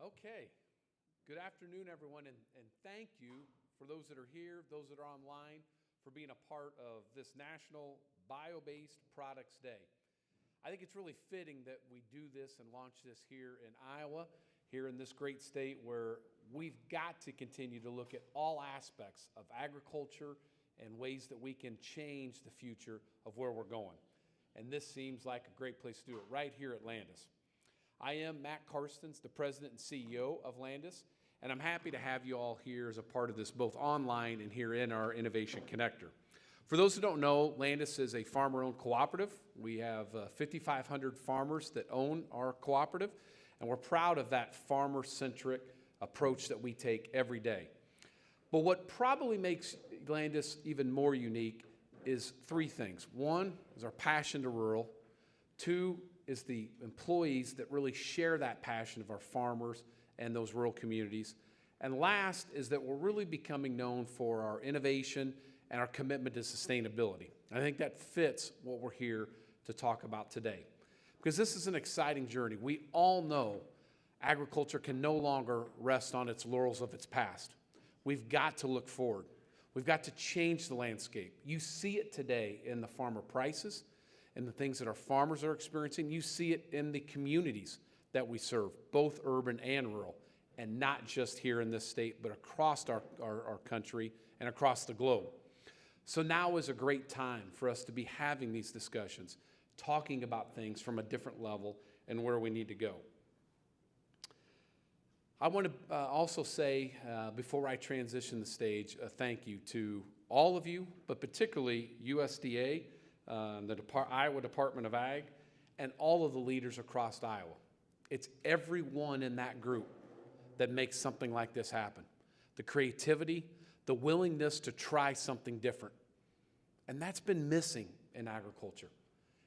Okay, good afternoon, everyone, and thank you for those that are here, those that are online, for being a part of this National Bio-Based Products Day. I think it's really fitting that we do this and launch this here in Iowa, here in this great state where we've got to continue to look at all aspects of agriculture and ways that we can change the future of where we're going. And this seems like a great place to do it, right here at Landis. I am Matt Carstens, the president and CEO of Landis, and I'm happy to have you all here as a part of this, both online and here in our Innovation Connector. For those who don't know, Landis is a farmer-owned cooperative. We have 5,500 farmers that own our cooperative, and we're proud of that farmer-centric approach that we take every day. But what probably makes Landis even more unique is three things. One is our passion to rural. Two is the employees that really share that passion of our farmers and those rural communities. And last is that we're really becoming known for our innovation and our commitment to sustainability. I think that fits what we're here to talk about today, because this is an exciting journey. We all know agriculture can no longer rest on its laurels of its past. We've got to look forward. We've got to change the landscape. You see it today in the farmer prices and the things that our farmers are experiencing. You see it in the communities that we serve, both urban and rural, and not just here in this state, but across our country and across the globe. So now is a great time for us to be having these discussions, talking about things from a different level and where we need to go. I want to also say, before I transition the stage, a thank you to all of you, but particularly USDA, the Iowa Department of Ag, and all of the leaders across Iowa. It's everyone in that group that makes something like this happen. The creativity, the willingness to try something different. And that's been missing in agriculture.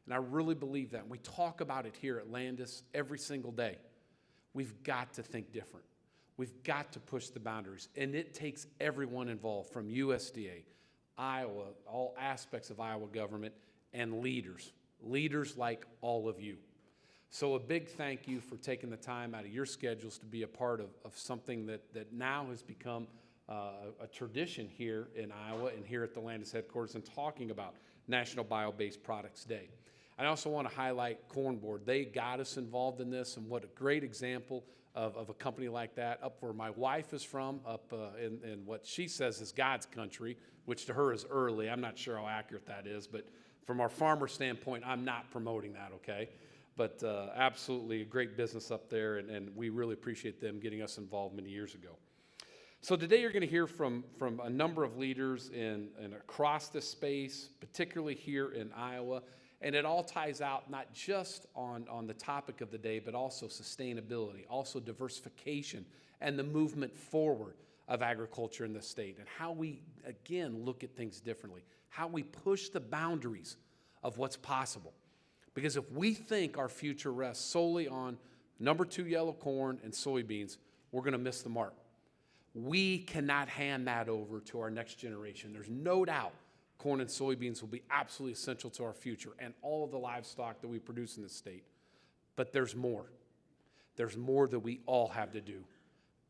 And I really believe that. We talk about it here at Landis every single day. We've got to think different. We've got to push the boundaries. And it takes everyone involved, from USDA, Iowa, all aspects of Iowa government, and leaders like all of you. So a big thank you for taking the time out of your schedules to be a part of something that now has become a tradition here in Iowa and here at the Landis headquarters, and talking about National Bio-Based Products Day. I also want to highlight Corn Board. They got us involved in this, and what a great example of a company like that, up where my wife is from, up in what she says is God's country, which to her is early. I'm not sure how accurate that is, but from our farmer standpoint, I'm not promoting that, okay? But absolutely a great business up there, and we really appreciate them getting us involved many years ago. So today you're going to hear from a number of leaders in across this space, particularly here in Iowa. And it all ties out not just on the topic of the day, but also sustainability, also diversification, and the movement forward of agriculture in the state, and how we, again, look at things differently, how we push the boundaries of what's possible. Because if we think our future rests solely on number 2 yellow corn and soybeans, we're going to miss the mark. We cannot hand that over to our next generation. There's no doubt corn and soybeans will be absolutely essential to our future and all of the livestock that we produce in this state. But there's more. There's more that we all have to do,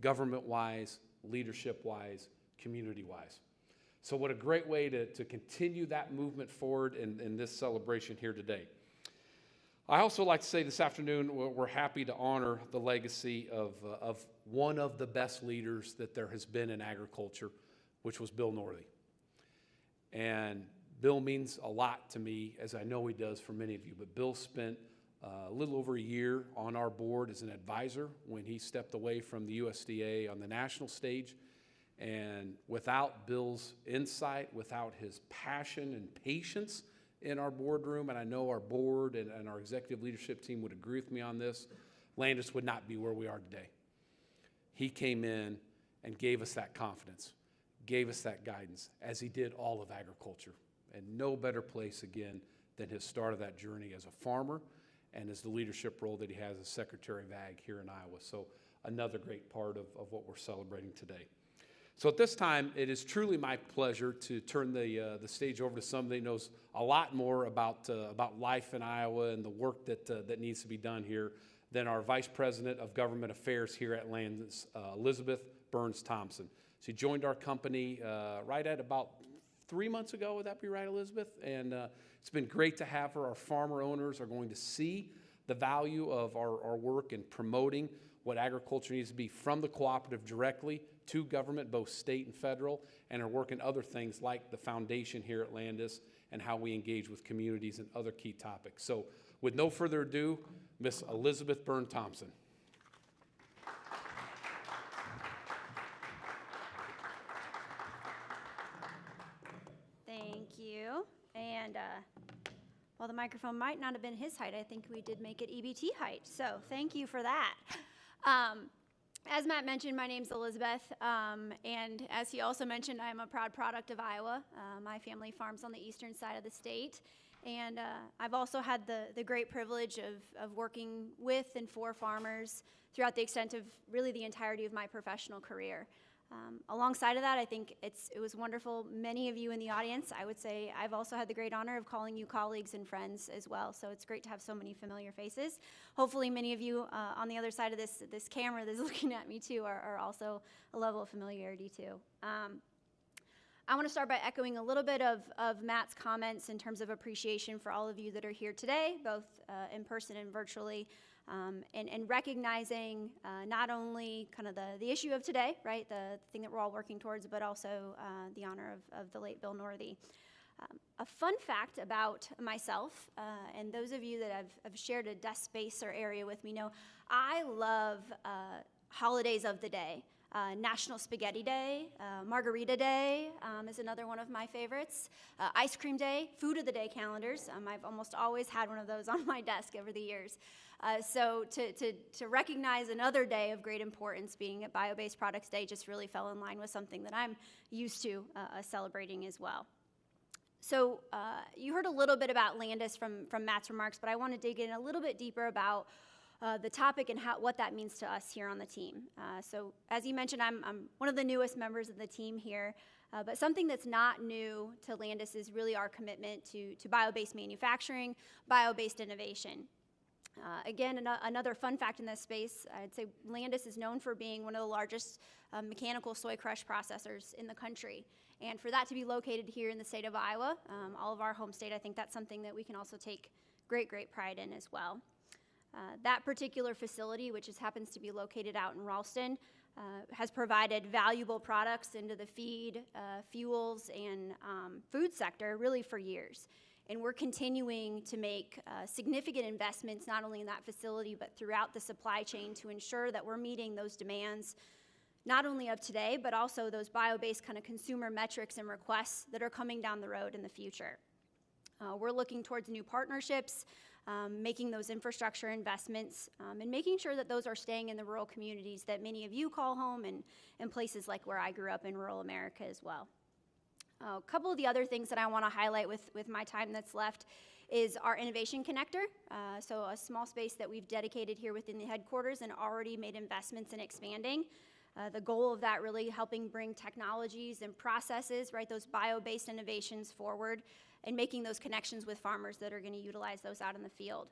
government-wise, leadership-wise, community-wise. So what a great way to continue that movement forward in this celebration here today. I also like to say this afternoon, we're happy to honor the legacy of one of the best leaders that there has been in agriculture, which was Bill Northey. And Bill means a lot to me, as I know he does for many of you. But Bill spent a little over a year on our board as an advisor when he stepped away from the USDA on the national stage. And without Bill's insight, without his passion and patience in our boardroom, and I know our board and our executive leadership team would agree with me on this, Landis would not be where we are today. He came in and gave us that confidence, gave us that guidance, as he did all of agriculture. And no better place, again, than his start of that journey as a farmer and as the leadership role that he has as Secretary of Ag here in Iowa. So another great part of what we're celebrating today. So at this time, it is truly my pleasure to turn the stage over to somebody who knows a lot more about life in Iowa and the work that needs to be done here than our Vice President of Government Affairs here at Landis, Elizabeth Burns-Thompson. She joined our company right at about 3 months ago. Would that be right, Elizabeth? And it's been great to have her. Our farmer owners are going to see the value of our work in promoting what agriculture needs to be from the cooperative directly to government, both state and federal, and are working other things like the foundation here at Landis and how we engage with communities and other key topics. So with no further ado, Miss Elizabeth Burns-Thompson. Thank you. And while the microphone might not have been his height, I think we did make it EBT height. So thank you for that. As Matt mentioned, my name's Elizabeth, and as he also mentioned, I'm a proud product of Iowa. My family farms on the eastern side of the state, and I've also had the great privilege of working with and for farmers throughout the extent of really the entirety of my professional career. Alongside of that, I think it was wonderful. Many of you in the audience, I would say I've also had the great honor of calling you colleagues and friends as well. So it's great to have so many familiar faces. Hopefully many of you on the other side of this camera that's looking at me too are also a level of familiarity too. I want to start by echoing a little bit of Matt's comments in terms of appreciation for all of you that are here today, both in person and virtually. And recognizing not only kind of the issue of today, right, the thing that we're all working towards, but also the honor of the late Bill Northey. A fun fact about myself, and those of you that have shared a desk space or area with me know, I love holidays of the day. National Spaghetti Day, Margarita Day is another one of my favorites. Ice Cream Day, Food of the Day calendars. I've almost always had one of those on my desk over the years. So to recognize another day of great importance being at Biobased Products Day just really fell in line with something that I'm used to celebrating as well. So you heard a little bit about Landis from Matt's remarks, but I want to dig in a little bit deeper about the topic and what that means to us here on the team. So as you mentioned, I'm one of the newest members of the team here, but something that's not new to Landis is really our commitment to bio-based manufacturing, bio-based innovation. Again, another fun fact in this space, I'd say Landis is known for being one of the largest mechanical soy crush processors in the country. And for that to be located here in the state of Iowa, all of our home state, I think that's something that we can also take great pride in as well. That particular facility, which happens to be located out in Ralston, has provided valuable products into the feed, fuels, and food sector really for years. And we're continuing to make significant investments not only in that facility but throughout the supply chain to ensure that we're meeting those demands not only of today but also those bio-based kind of consumer metrics and requests that are coming down the road in the future. We're looking towards new partnerships, making those infrastructure investments, and making sure that those are staying in the rural communities that many of you call home and places like where I grew up in rural America as well. A couple of the other things that I want to highlight with my time that's left is our innovation connector. So a small space that we've dedicated here within the headquarters and already made investments in expanding. The goal of that really helping bring technologies and processes, right, those bio-based innovations forward and making those connections with farmers that are going to utilize those out in the field.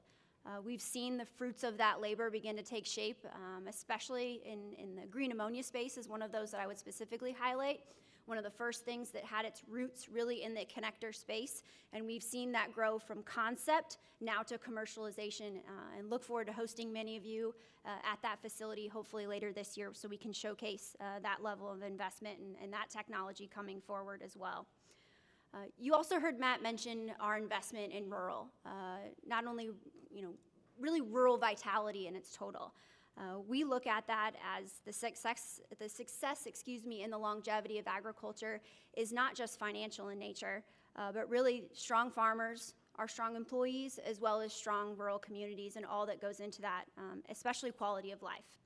We've seen the fruits of that labor begin to take shape, especially in the green ammonia space is one of those that I would specifically highlight. One of the first things that had its roots really in the connector space, and we've seen that grow from concept now to commercialization, and look forward to hosting many of you at that facility hopefully later this year so we can showcase that level of investment and that technology coming forward as well. You also heard Matt mention our investment in rural, not only really rural vitality in its total. We look at that as the success, in the longevity of agriculture is not just financial in nature, but really strong farmers, our strong employees, as well as strong rural communities and all that goes into that, especially quality of life.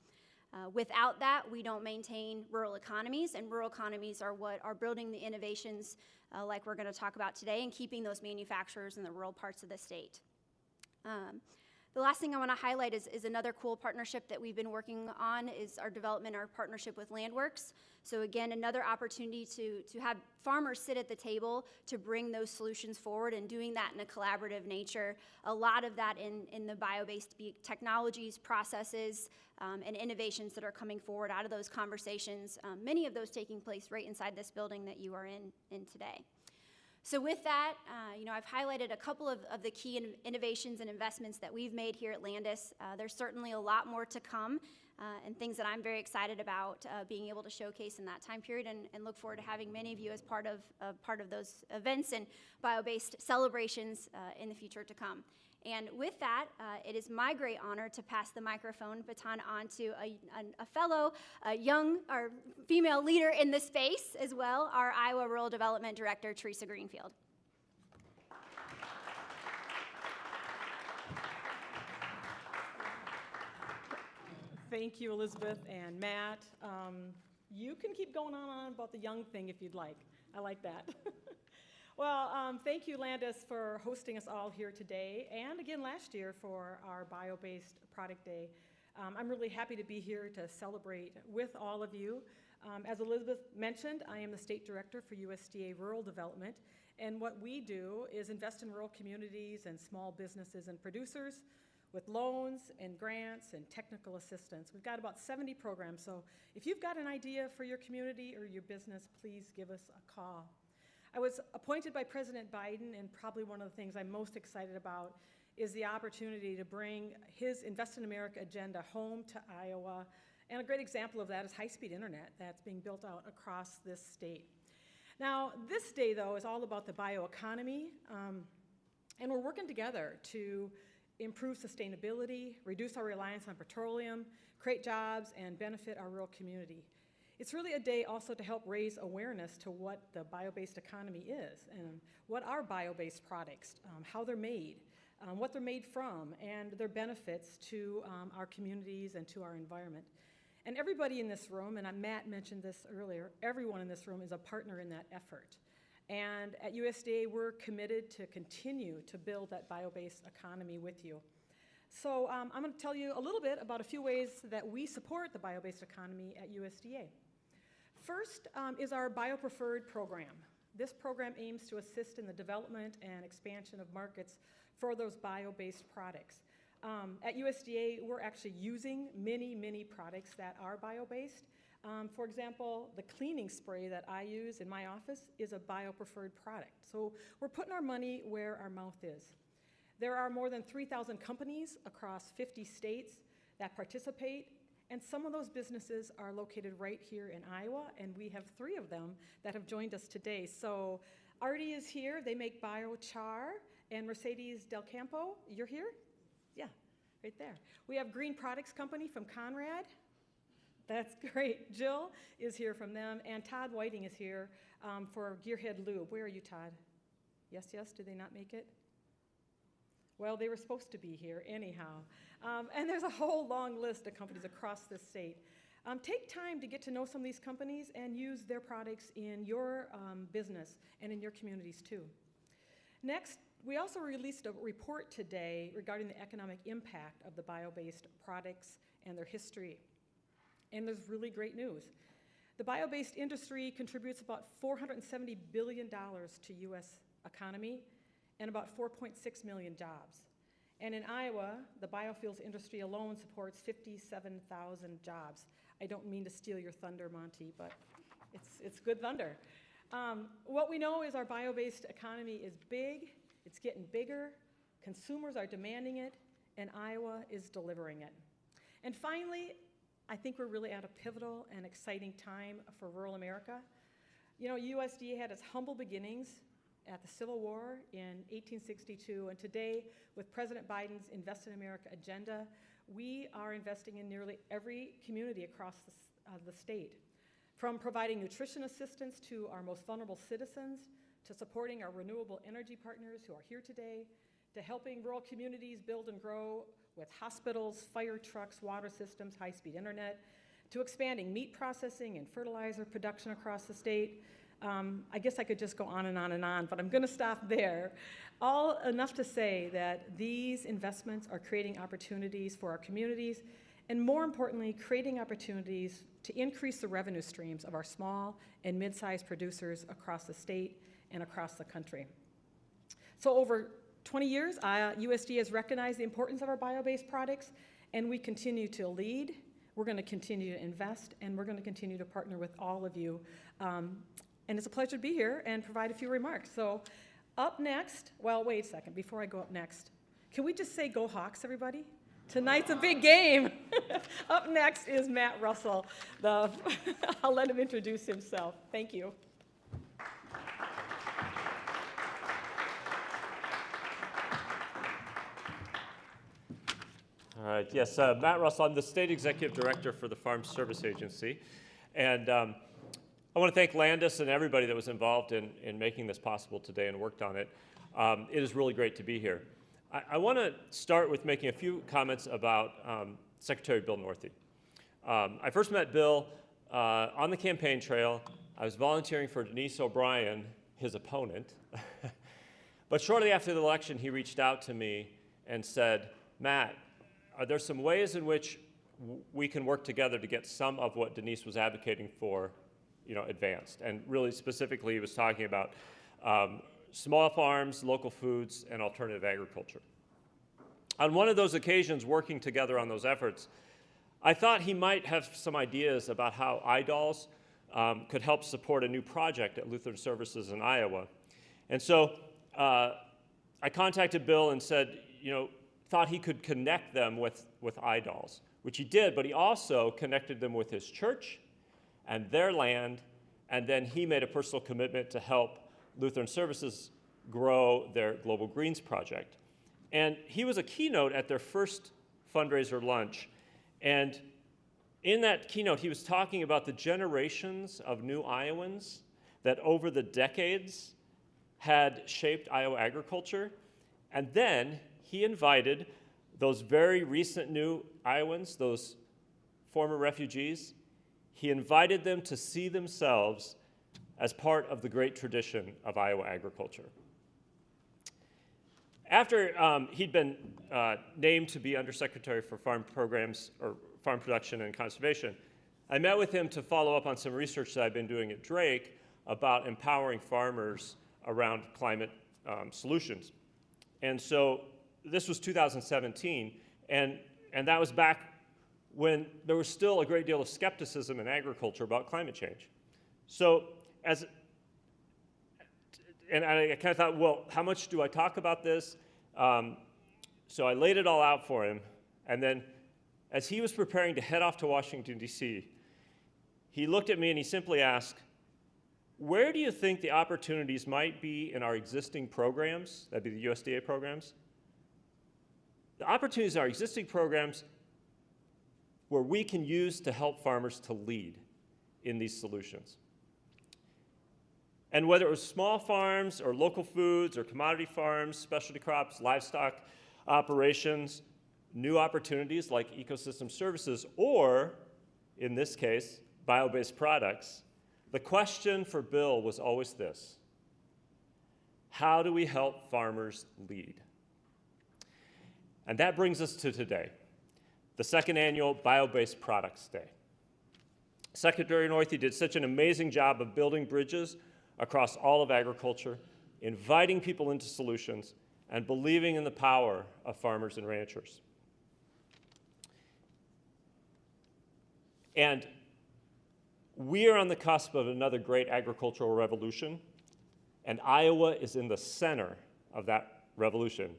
Without that, we don't maintain rural economies, and rural economies are what are building the innovations like we're going to talk about today and keeping those manufacturers in the rural parts of the state. The last thing I want to highlight is another cool partnership that we've been working on is our development, our partnership with Landworks. So again, another opportunity to have farmers sit at the table to bring those solutions forward and doing that in a collaborative nature. A lot of that in the bio-based technologies, processes, and innovations that are coming forward out of those conversations, many of those taking place right inside this building that you are in today. So with that, I've highlighted a couple of the key innovations and investments that we've made here at Landis. There's certainly a lot more to come and things that I'm very excited about being able to showcase in that time period and look forward to having many of you as part of those events and bio-based celebrations in the future to come. And with that, it is my great honor to pass the microphone baton on to a fellow young or female leader in the space as well, our Iowa Rural Development Director, Theresa Greenfield. Thank you, Elizabeth and Matt. You can keep going on about the young thing if you'd like. I like that. Well, thank you, Landis, for hosting us all here today, and again last year for our Bio-Based Product Day. I'm really happy to be here to celebrate with all of you. As Elizabeth mentioned, I am the State Director for USDA Rural Development, and what we do is invest in rural communities and small businesses and producers with loans and grants and technical assistance. We've got about 70 programs, so if you've got an idea for your community or your business, please give us a call. I was appointed by President Biden, and probably one of the things I'm most excited about is the opportunity to bring his Invest in America agenda home to Iowa. And a great example of that is high-speed internet that's being built out across this state. Now, this day, though, is all about the bioeconomy, and we're working together to improve sustainability, reduce our reliance on petroleum, create jobs, and benefit our rural community. It's really a day also to help raise awareness to what the bio-based economy is and what are bio-based products, how they're made, what they're made from, and their benefits to our communities and to our environment. And everybody in this room, and Matt mentioned this earlier, everyone in this room is a partner in that effort. And at USDA, we're committed to continue to build that bio-based economy with you. So I'm going to tell you a little bit about a few ways that we support the bio-based economy at USDA. First is our BioPreferred program. This program aims to assist in the development and expansion of markets for those bio-based products. At USDA, we're actually using many products that are bio-based. For example, the cleaning spray that I use in my office is a BioPreferred product. So we're putting our money where our mouth is. There are more than 3,000 companies across 50 states that participate, and some of those businesses are located right here in Iowa, and we have 3 of them that have joined us today. So Artie is here, they make biochar, and Mercedes Del Campo, you're here? Yeah, right there. We have Green Products Company from Conrad. That's great. Jill is here from them, and Todd Whiting is here for Gearhead Lube. Where are you, Todd? Yes, did they not make it? Well, they were supposed to be here anyhow. And there's a whole long list of companies across this state. Take time to get to know some of these companies and use their products in your business and in your communities too. Next, we also released a report today regarding the economic impact of the bio-based products and their history. And there's really great news. The bio-based industry contributes about $470 billion to U.S. economy and about 4.6 million jobs. And in Iowa, the biofuels industry alone supports 57,000 jobs. I don't mean to steal your thunder, Monty, but it's good thunder. What we know is our bio-based economy is big, it's getting bigger, consumers are demanding it, and Iowa is delivering it. And finally, I think we're really at a pivotal and exciting time for rural America. You know, USDA had its humble beginnings at the Civil War in 1862, and today, with President Biden's Invest in America agenda, we are investing in nearly every community across the state. From providing nutrition assistance to our most vulnerable citizens, to supporting our renewable energy partners who are here today, to helping rural communities build and grow with hospitals, fire trucks, water systems, high-speed internet, to expanding meat processing and fertilizer production across the state. I guess I could just go on and on and on, but I'm going to stop there. All enough to say that these investments are creating opportunities for our communities, and more importantly, creating opportunities to increase the revenue streams of our small and mid-sized producers across the state and across the country. So over 20 years, USDA has recognized the importance of our bio-based products, and we continue to lead. We're going to continue to invest, and we're going to continue to partner with all of you. And it's a pleasure to be here and provide a few remarks. So up next, well, wait a second, before I go up next, can we just say go Hawks, everybody? Tonight's a big game. Up next is Matt Russell. I'll let him introduce himself. Thank you. All right, yes, Matt Russell, I'm the State Executive Director for the Farm Service Agency. And I want to thank Landis and everybody that was involved in making this possible today and worked on it. It is really great to be here. I want to start with making a few comments about Secretary Bill Northey. I first met Bill on the campaign trail. I was volunteering for Denise O'Brien, his opponent. But shortly after the election, he reached out to me and said, Matt, are there some ways in which we can work together to get some of what Denise was advocating for, advanced? And really specifically, he was talking about small farms, local foods, and alternative agriculture. On one of those occasions, working together on those efforts, I thought he might have some ideas about how iDolls could help support a new project at Lutheran Services in Iowa. And so I contacted Bill and said, thought he could connect them with iDolls, which he did, but he also connected them with his church and their land, and then he made a personal commitment to help Lutheran Services grow their Global Greens project. And he was a keynote at their first fundraiser lunch, and in that keynote, he was talking about the generations of new Iowans that over the decades had shaped Iowa agriculture, and then he invited those very recent new Iowans, those former refugees, he invited them to see themselves as part of the great tradition of Iowa agriculture. After he'd been named to be Undersecretary for Farm Programs, or Farm Production and Conservation, I met with him to follow up on some research that I've been doing at Drake about empowering farmers around climate solutions. And so this was 2017, and that was back when there was still a great deal of skepticism in agriculture about climate change. So I kind of thought, well, how much do I talk about this? So I laid it all out for him, and then as he was preparing to head off to Washington, D.C., he looked at me and he simply asked, where do you think the opportunities might be in our existing programs, that'd be the USDA programs, the opportunities in our existing programs where we can use to help farmers to lead in these solutions? And whether it was small farms or local foods or commodity farms, specialty crops, livestock operations, new opportunities like ecosystem services, or in this case, bio-based products, the question for Bill was always this: how do we help farmers lead? And that brings us to today, the second annual Bio-Based Products Day. Secretary Northey did such an amazing job of building bridges across all of agriculture, inviting people into solutions, and believing in the power of farmers and ranchers. And we are on the cusp of another great agricultural revolution, and Iowa is in the center of that revolution.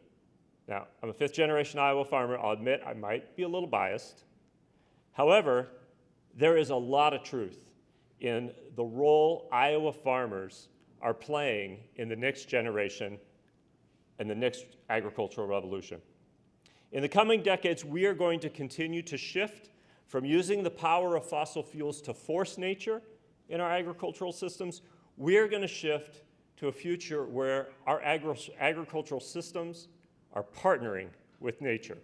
Now, I'm a fifth-generation Iowa farmer. I'll admit I might be a little biased. However, there is a lot of truth in the role Iowa farmers are playing in the next generation and the next agricultural revolution. In the coming decades, we are going to continue to shift from using the power of fossil fuels to force nature in our agricultural systems. We are going to shift to a future where our agricultural systems are partnering with nature.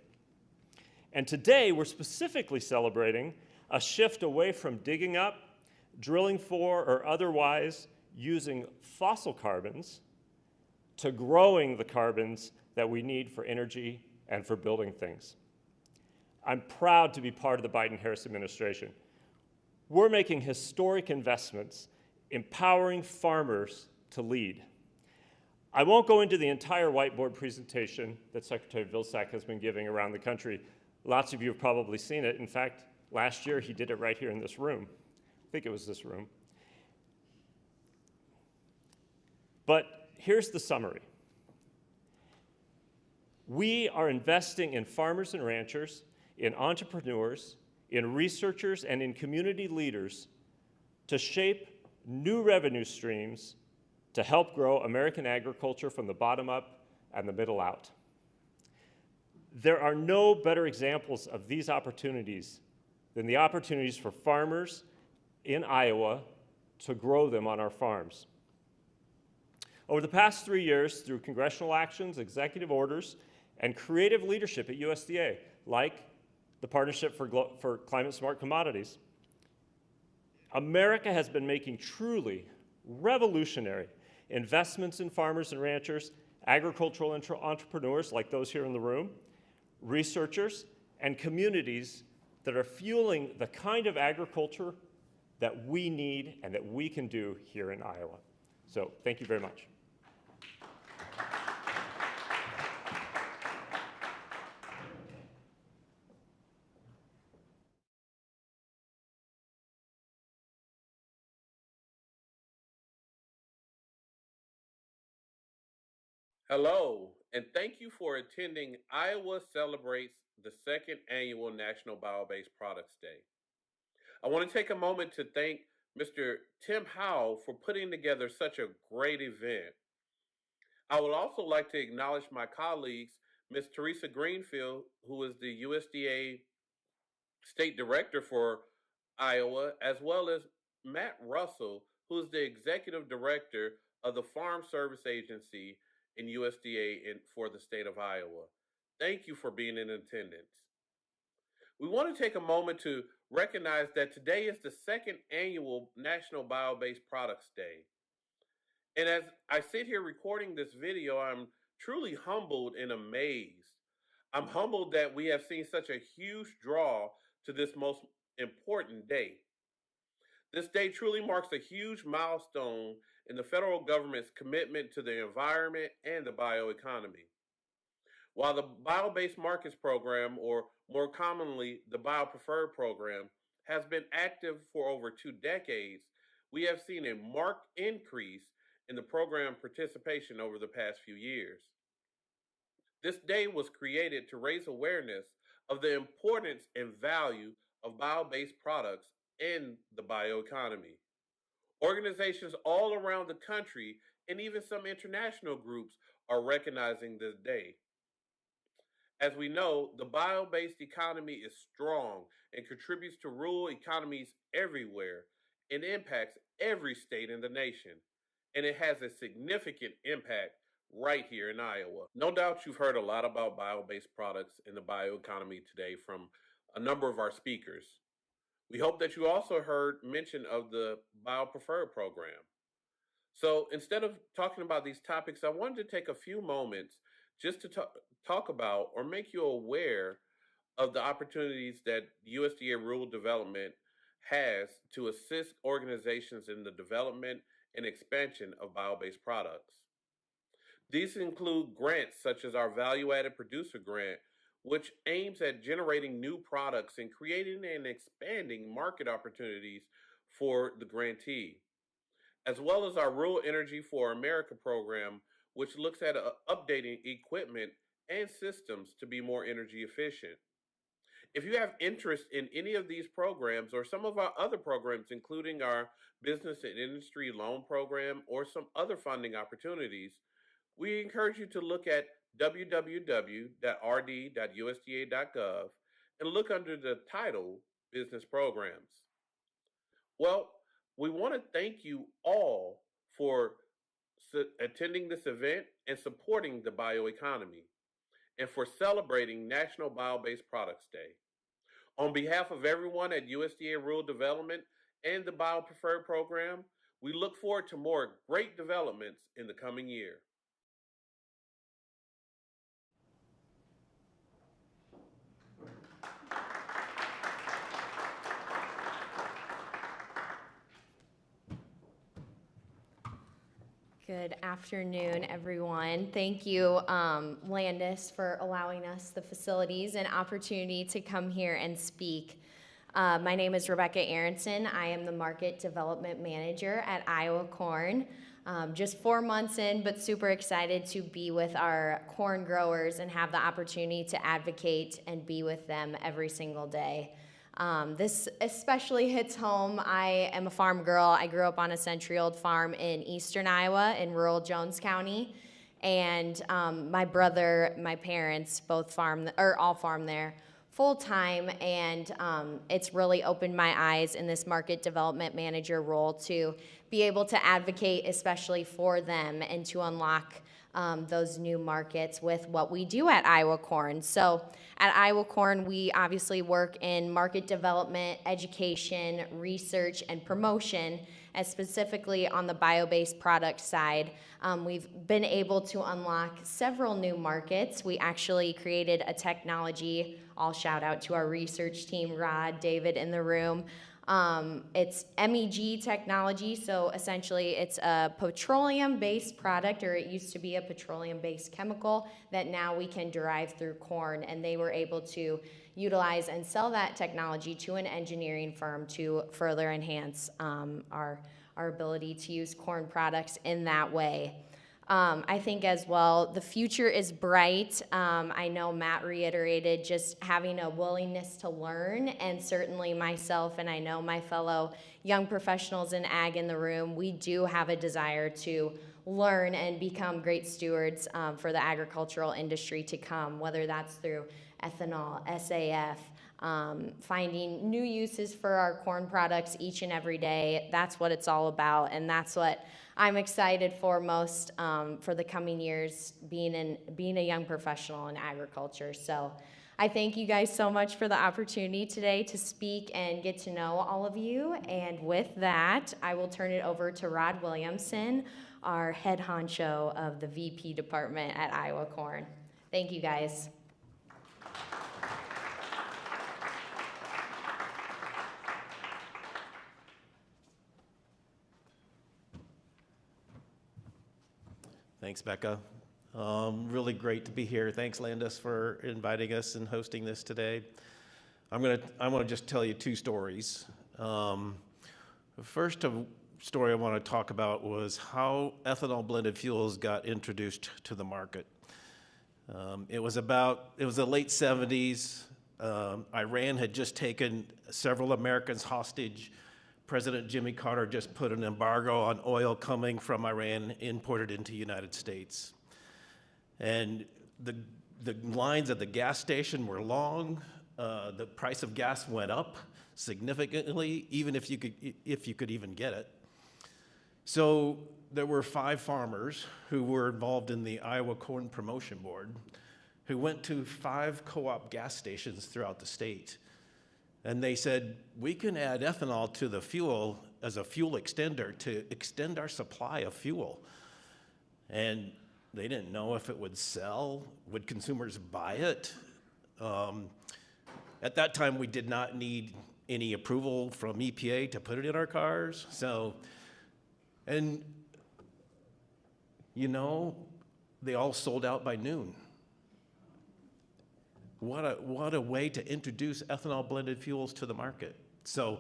And today, we're specifically celebrating a shift away from digging up, drilling for, or otherwise using fossil carbons to growing the carbons that we need for energy and for building things. I'm proud to be part of the Biden-Harris administration. We're making historic investments, empowering farmers to lead. I won't go into the entire whiteboard presentation that Secretary Vilsack has been giving around the country. Lots of you have probably seen it. In fact, last year he did it right here in this room. I think it was this room. But here's the summary. We are investing in farmers and ranchers, in entrepreneurs, in researchers, and in community leaders to shape new revenue streams to help grow American agriculture from the bottom up and the middle out. There are no better examples of these opportunities than the opportunities for farmers in Iowa to grow them on our farms. Over the past 3 years, through congressional actions, executive orders, and creative leadership at USDA, like the Partnership for Climate Smart Commodities, America has been making truly revolutionary investments in farmers and ranchers, agricultural entrepreneurs like those here in the room, researchers, and communities that are fueling the kind of agriculture that we need and that we can do here in Iowa. So thank you very much. Hello, and thank you for attending Iowa Celebrates the second annual National Biobased Products Day. I want to take a moment to thank Mr. Tim Howell for putting together such a great event. I would also like to acknowledge my colleagues, Ms. Theresa Greenfield, who is the USDA State Director for Iowa, as well as Matt Russell, who is the Executive Director of the Farm Service Agency in USDA for the state of Iowa. Thank you for being in attendance. We want to take a moment to recognize that today is the second annual National Biobased Products Day. And as I sit here recording this video, I'm truly humbled and amazed. I'm humbled that we have seen such a huge draw to this most important day. This day truly marks a huge milestone in the federal government's commitment to the environment and the bioeconomy. While the Biobased Markets Program, or more commonly the BioPreferred Program, has been active for over 2 decades, we have seen a marked increase in the program participation over the past few years. This day was created to raise awareness of the importance and value of bio-based products in the bioeconomy. Organizations all around the country and even some international groups are recognizing this day. As we know, the bio-based economy is strong and contributes to rural economies everywhere and impacts every state in the nation. And it has a significant impact right here in Iowa. No doubt you've heard a lot about bio-based products in the bioeconomy today from a number of our speakers. We hope that you also heard mention of the BioPreferred program. So instead of talking about these topics, I wanted to take a few moments just to talk about or make you aware of the opportunities that USDA Rural Development has to assist organizations in the development and expansion of bio-based products. These include grants such as our Value-Added Producer Grant, which aims at generating new products and creating and expanding market opportunities for the grantee, as well as our Rural Energy for America program, which looks at updating equipment and systems to be more energy efficient. If you have interest in any of these programs or some of our other programs, including our Business and Industry Loan Program or some other funding opportunities, we encourage you to look at www.rd.usda.gov and look under the title Business Programs. Well, we want to thank you all for attending this event and supporting the bioeconomy, and for celebrating National Bio-Based Products Day. On behalf of everyone at USDA Rural Development and the BioPreferred program, We look forward to more great developments in the coming year. Good afternoon, everyone. Thank you, Landis, for allowing us the facilities and opportunity to come here and speak. My name is Rebecca Aronson. I am the Market Development Manager at Iowa Corn. Just 4 months in, but super excited to be with our corn growers and have the opportunity to advocate and be with them every single day. This especially hits home. I am a farm girl. I grew up on a century-old farm in eastern Iowa in rural Jones County. And my brother, my parents, both all farm there full-time. And it's really opened my eyes in this market development manager role to be able to advocate especially for them and to unlock those new markets with what we do at Iowa Corn. So at Iowa Corn, we obviously work in market development, education, research, and promotion, and specifically on the bio-based product side. We've been able to unlock several new markets. We actually created a technology. I'll shout out to our research team, Rod, David in the room. It's MEG technology, so essentially it's a petroleum-based product, or it used to be a petroleum-based chemical that now we can derive through corn, and they were able to utilize and sell that technology to an engineering firm to further enhance our ability to use corn products in that way. I think as well, the future is bright. I know Matt reiterated just having a willingness to learn, and certainly myself and I know my fellow young professionals in ag in the room, we do have a desire to learn and become great stewards for the agricultural industry to come, whether that's through ethanol, SAF, finding new uses for our corn products each and every day. That's what it's all about, and that's what I'm excited for most for the coming years, being a young professional in agriculture. So I thank you guys so much for the opportunity today to speak and get to know all of you. And with that, I will turn it over to Rod Williamson, our head honcho of the VP department at Iowa Corn. Thank you, guys. Thanks, Becca. Really great to be here. Thanks, Landis, for inviting us and hosting this today. I want to just tell you 2 stories. The first story I want to talk about was how ethanol blended fuels got introduced to the market. It was the late 70s. Iran had just taken several Americans hostage. President Jimmy Carter just put an embargo on oil coming from Iran imported into the United States. And the lines at the gas station were long. The price of gas went up significantly, even if you could even get it. So there were 5 farmers who were involved in the Iowa Corn Promotion Board who went to 5 co-op gas stations throughout the state. And they said, we can add ethanol to the fuel as a fuel extender to extend our supply of fuel. And they didn't know if it would sell. Would consumers buy it? At that time, we did not need any approval from EPA to put it in our cars. And they all sold out by noon. What a way to introduce ethanol blended fuels to the market. So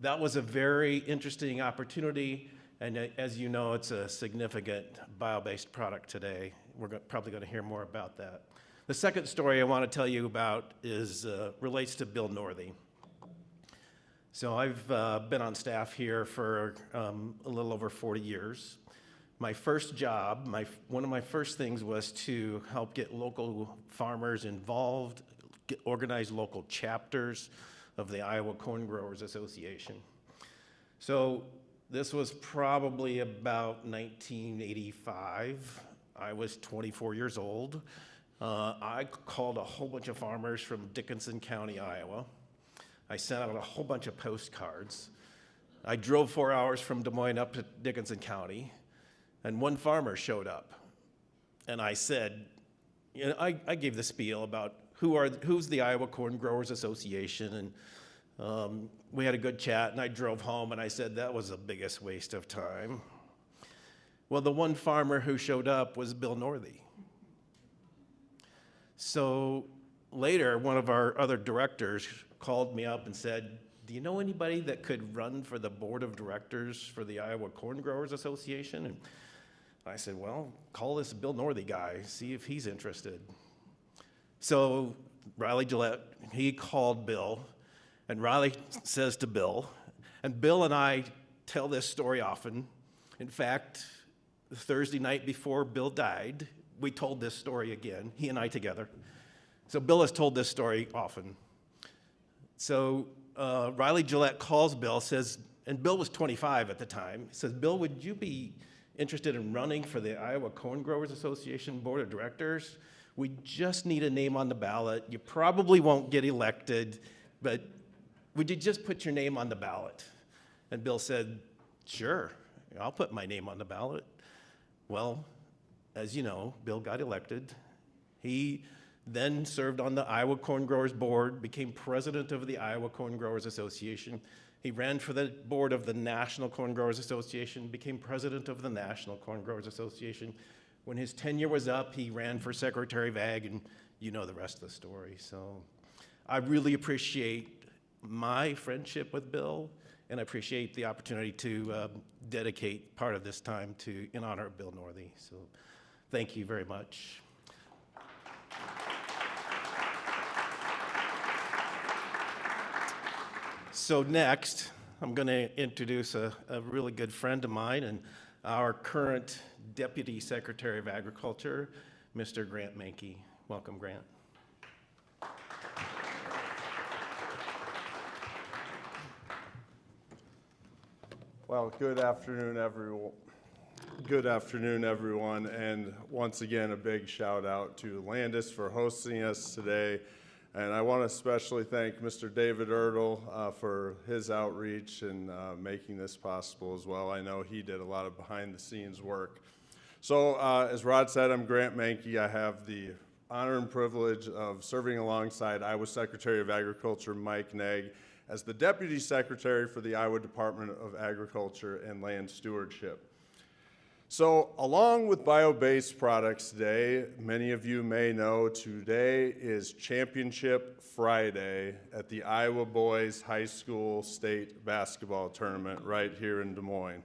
that was a very interesting opportunity, and as you know, it's a significant bio-based product today. We're probably going to hear more about that. The second story I want to tell you about relates to Bill Northey. So I've been on staff here for a little over 40 years. My first job, one of my first things was to help get local farmers involved, organize local chapters of the Iowa Corn Growers Association. So this was probably about 1985. I was 24 years old. I called a whole bunch of farmers from Dickinson County, Iowa. I sent out a whole bunch of postcards. I drove 4 hours from Des Moines up to Dickinson County, and one farmer showed up. And I said, you know, I gave the spiel about who's the Iowa Corn Growers Association, and we had a good chat, and I drove home, and I said that was the biggest waste of time. Well, the one farmer who showed up was Bill Northey. So later, one of our other directors called me up and said, do you know anybody that could run for the board of directors for the Iowa Corn Growers Association? And I said, well, call this Bill Northey guy, see if he's interested. So Riley Gillette, he called Bill, and Riley says to Bill, and Bill and I tell this story often. In fact, the Thursday night before Bill died, we told this story again, he and I together. So Bill has told this story often. So Riley Gillette calls Bill, says, and Bill was 25 at the time, says, Bill, would you be interested in running for the Iowa Corn Growers Association Board of Directors? We just need a name on the ballot. You probably won't get elected, but would you just put your name on the ballot? And Bill said, sure, I'll put my name on the ballot. Well, as you know, Bill got elected. He then served on the Iowa Corn Growers Board, became president of the Iowa Corn Growers Association. He ran for the board of the National Corn Growers Association, became president of the National Corn Growers Association. When his tenure was up, he ran for Secretary of Ag, and you know the rest of the story. So I really appreciate my friendship with Bill, and I appreciate the opportunity to dedicate part of this time in honor of Bill Northey. So thank you very much. So next, I'm going to introduce a really good friend of mine and our current Deputy Secretary of Agriculture, Mr. Grant Menke. Welcome, Grant. Well, good afternoon, everyone. Good afternoon, everyone, and once again, a big shout out to Landis for hosting us today. And I want to especially thank Mr. David Ertl for his outreach and making this possible as well. I know he did a lot of behind-the-scenes work. So, as Rod said, I'm Grant Menke. I have the honor and privilege of serving alongside Iowa Secretary of Agriculture Mike Negg as the Deputy Secretary for the Iowa Department of Agriculture and Land Stewardship. So, along with Biobased Products Day, many of you may know today is Championship Friday at the Iowa Boys High School State Basketball Tournament right here in Des Moines.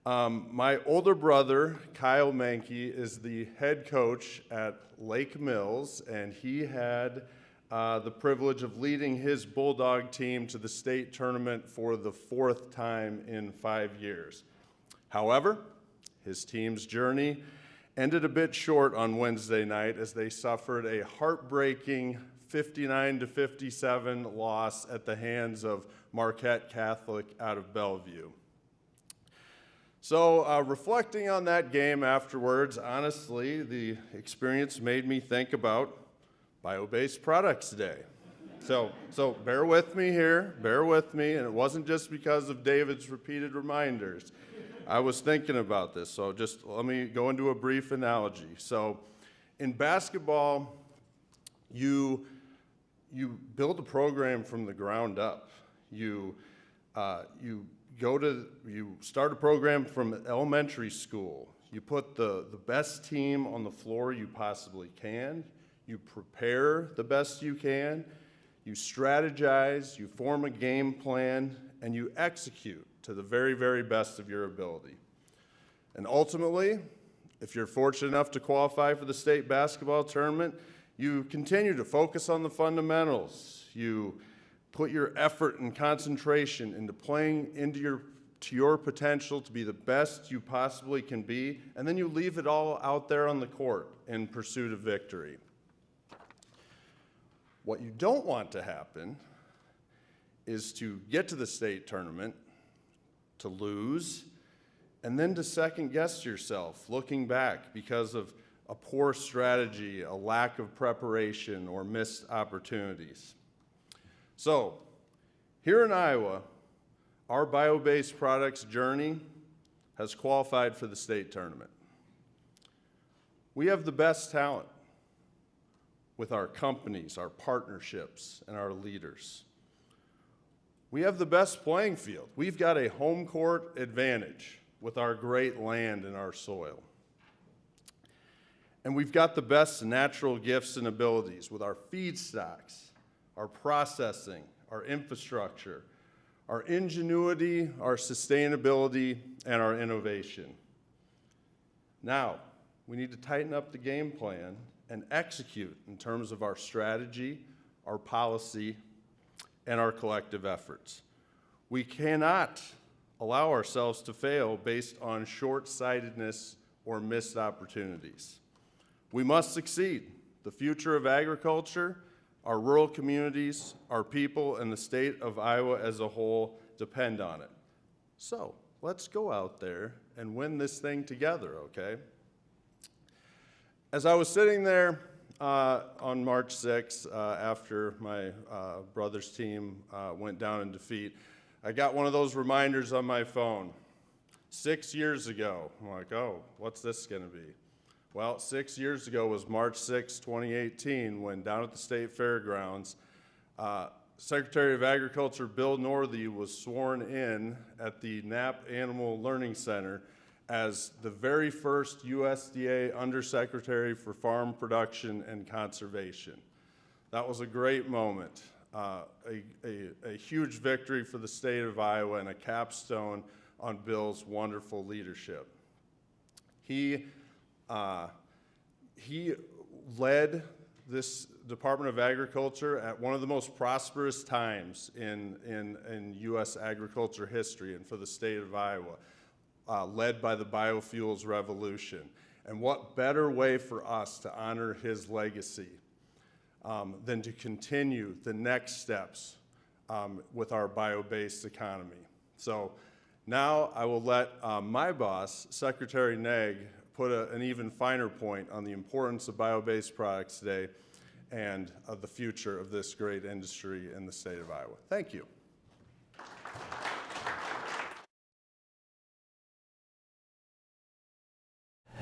My older brother, Kyle Menke, is the head coach at Lake Mills, and he had the privilege of leading his Bulldog team to the state tournament for the 4th time in 5 years. However, his team's journey ended a bit short on Wednesday night as they suffered a heartbreaking 59-57 loss at the hands of Marquette Catholic out of Bellevue. So reflecting on that game afterwards, honestly, the experience made me think about Biobased Products Day. So bear with me here, bear with me, and it wasn't just because of David's repeated reminders. I was thinking about this, so just let me go into a brief analogy. So in basketball, you build a program from the ground up. You start a program from elementary school. You put the best team on the floor you possibly can. You prepare the best you can. You strategize, you form a game plan, and you execute to the very, very best of your ability. And ultimately, if you're fortunate enough to qualify for the state basketball tournament, you continue to focus on the fundamentals. You put your effort and concentration into playing to your potential to be the best you possibly can be, and then you leave it all out there on the court in pursuit of victory. What you don't want to happen is to get to the state tournament, to lose, and then to second guess yourself, looking back because of a poor strategy, a lack of preparation, or missed opportunities. So, here in Iowa, our bio-based products journey has qualified for the state tournament. We have the best talent with our companies, our partnerships, and our leaders. We have the best playing field. We've got a home court advantage with our great land and our soil. And we've got the best natural gifts and abilities with our feedstocks, our processing, our infrastructure, our ingenuity, our sustainability, and our innovation. Now, we need to tighten up the game plan and execute in terms of our strategy, our policy, and our collective efforts. We cannot allow ourselves to fail based on short-sightedness or missed opportunities. We must succeed. The future of agriculture, our rural communities, our people, and the state of Iowa as a whole depend on it. So let's go out there and win this thing together, okay? As I was sitting there on March 6th, after my brother's team went down in defeat, I got one of those reminders on my phone. 6 years ago, I'm like, oh, what's this gonna be? Well, 6 years ago was March 6, 2018, when down at the state fairgrounds, Secretary of Agriculture Bill Northey was sworn in at the Knapp Animal Learning Center as the very first USDA Undersecretary for Farm Production and Conservation. That was a great moment, a huge victory for the state of Iowa and a capstone on Bill's wonderful leadership. He led this Department of Agriculture at one of the most prosperous times in U.S. agriculture history and for the state of Iowa, led by the biofuels revolution. And what better way for us to honor his legacy than to continue the next steps with our bio-based economy. So now I will let my boss, Secretary Negg, put an even finer point on the importance of bio-based products today and of the future of this great industry in the state of Iowa. Thank you.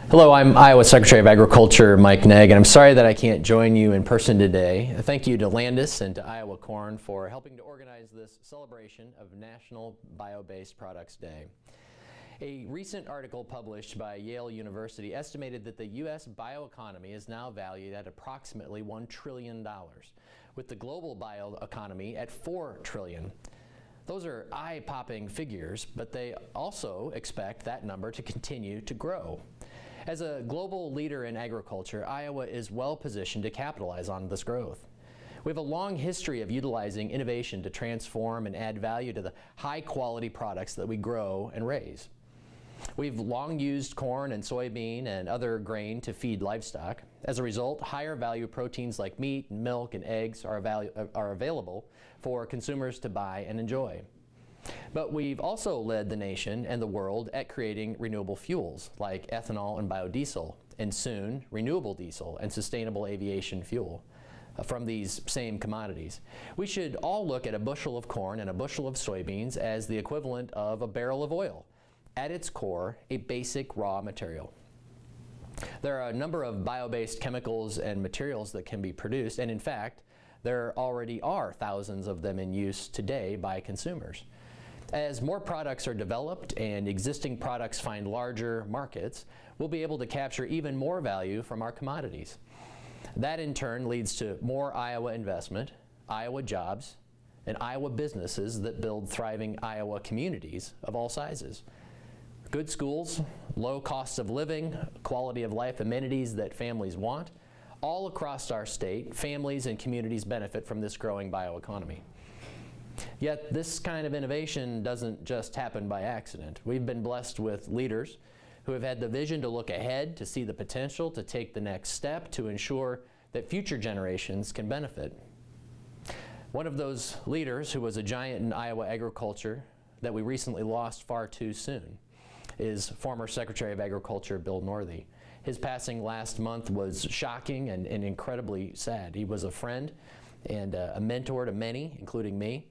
Hello, I'm Iowa Secretary of Agriculture Mike Negg, and I'm sorry that I can't join you in person today. Thank you to Landis and to Iowa Corn for helping to organize this celebration of National Bio-Based Products Day. A recent article published by Yale University estimated that the U.S. bioeconomy is now valued at approximately $1 trillion, with the global bioeconomy at $4 trillion. Those are eye-popping figures, but they also expect that number to continue to grow. As a global leader in agriculture, Iowa is well positioned to capitalize on this growth. We have a long history of utilizing innovation to transform and add value to the high-quality products that we grow and raise. We've long used corn and soybean and other grain to feed livestock. As a result, higher value proteins like meat, milk, and eggs are available for consumers to buy and enjoy. But we've also led the nation and the world at creating renewable fuels like ethanol and biodiesel, and soon renewable diesel and sustainable aviation fuel from these same commodities. We should all look at a bushel of corn and a bushel of soybeans as the equivalent of a barrel of oil. At its core, a basic raw material. There are a number of bio-based chemicals and materials that can be produced, and in fact, there already are thousands of them in use today by consumers. As more products are developed and existing products find larger markets, we'll be able to capture even more value from our commodities. That in turn leads to more Iowa investment, Iowa jobs, and Iowa businesses that build thriving Iowa communities of all sizes. Good schools, low costs of living, quality of life amenities that families want. All across our state, families and communities benefit from this growing bioeconomy. Yet this kind of innovation doesn't just happen by accident. We've been blessed with leaders who have had the vision to look ahead, to see the potential, to take the next step, to ensure that future generations can benefit. One of those leaders who was a giant in Iowa agriculture that we recently lost far too soon is former Secretary of Agriculture Bill Northey. His passing last month was shocking and incredibly sad. He was a friend and a mentor to many, including me.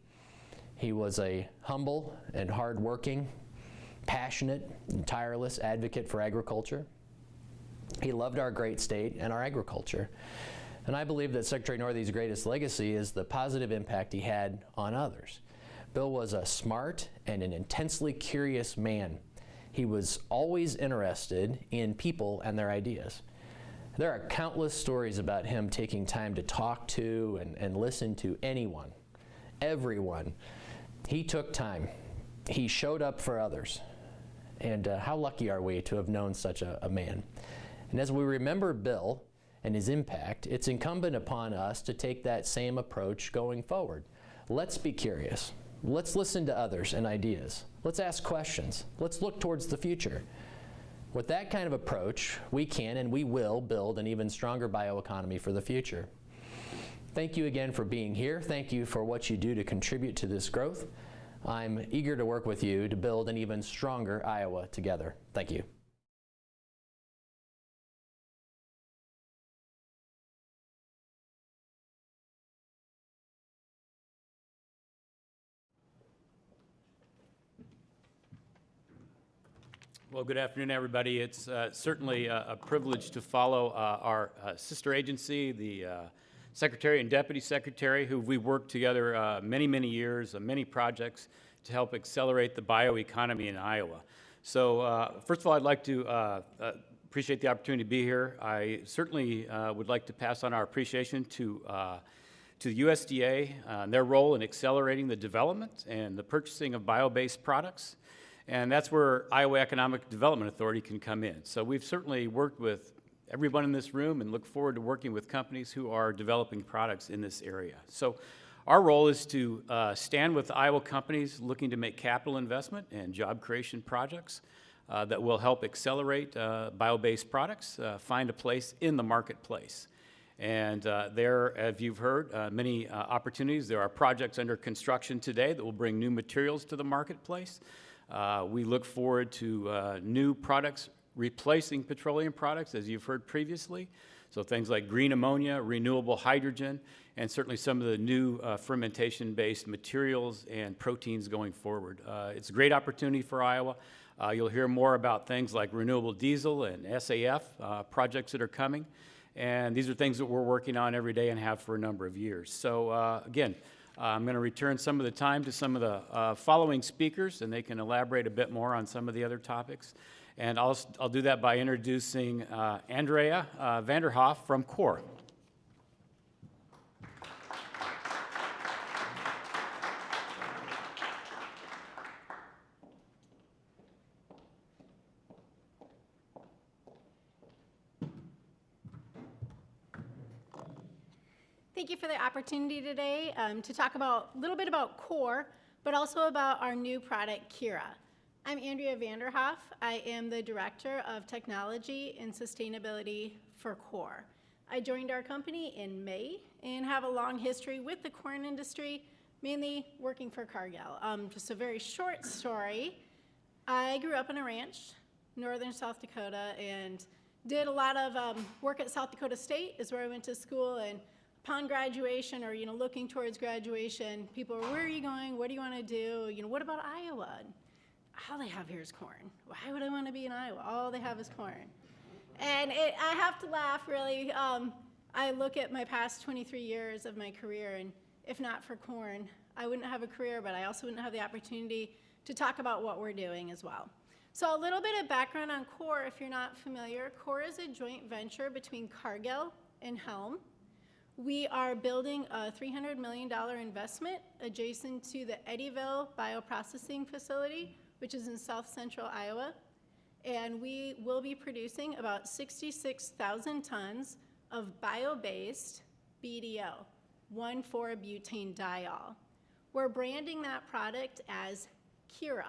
He was a humble and hardworking, passionate and tireless advocate for agriculture. He loved our great state and our agriculture. And I believe that Secretary Northey's greatest legacy is the positive impact he had on others. Bill was a smart and an intensely curious man. He was always interested in people and their ideas. There are countless stories about him taking time to talk to and listen to anyone, everyone. He took time. He showed up for others. And how lucky are we to have known such a man? And as we remember Bill and his impact, it's incumbent upon us to take that same approach going forward. Let's be curious. Let's listen to others and ideas. Let's ask questions. Let's look towards the future. With that kind of approach, we can and we will build an even stronger bioeconomy for the future. Thank you again for being here. Thank you for what you do to contribute to this growth. I'm eager to work with you to build an even stronger Iowa together. Thank you. Well, good afternoon, everybody. It's certainly a privilege to follow our sister agency, the Secretary and Deputy Secretary, who we worked together many, many years, many projects to help accelerate the bioeconomy in Iowa. So first of all, I'd like to appreciate the opportunity to be here. I certainly would like to pass on our appreciation to the USDA and their role in accelerating the development and the purchasing of bio-based products. And that's where Iowa Economic Development Authority can come in. So we've certainly worked with everyone in this room and look forward to working with companies who are developing products in this area. So our role is to stand with Iowa companies looking to make capital investment and job creation projects that will help accelerate bio-based products, find a place in the marketplace. And there, as you've heard, many opportunities. There are projects under construction today that will bring new materials to the marketplace. We look forward to new products replacing petroleum products, as you've heard previously. So things like green ammonia, renewable hydrogen, and certainly some of the new fermentation-based materials and proteins going forward. It's a great opportunity for Iowa. You'll hear more about things like renewable diesel and SAF projects that are coming. And these are things that we're working on every day and have for a number of years. So again, I'm going to return some of the time to some of the following speakers, and they can elaborate a bit more on some of the other topics. And I'll do that by introducing Andrea Vanderhoff from Qore. Thank you for the opportunity today to talk a little bit about Qore, but also about our new product, Qore. I'm Andrea Vanderhoff. I am the Director of Technology and Sustainability for Qore. I joined our company in May and have a long history with the corn industry, mainly working for Cargill. Just a very short story. I grew up on a ranch, northern South Dakota, and did a lot of work at South Dakota State, is where I went to school. And upon graduation, or looking towards graduation, people were, where are you going? What do you want to do? What about Iowa? All they have here is corn. Why would I want to be in Iowa? All they have is corn. And I have to laugh, really. I look at my past 23 years of my career, and if not for corn, I wouldn't have a career, but I also wouldn't have the opportunity to talk about what we're doing as well. So a little bit of background on Qore, if you're not familiar. Qore is a joint venture between Cargill and Helm. We are building a $300 million investment adjacent to the Eddyville bioprocessing facility, which is in south central Iowa. And we will be producing about 66,000 tons of bio-based BDO, 1,4-butane-diol. We're branding that product as Qore,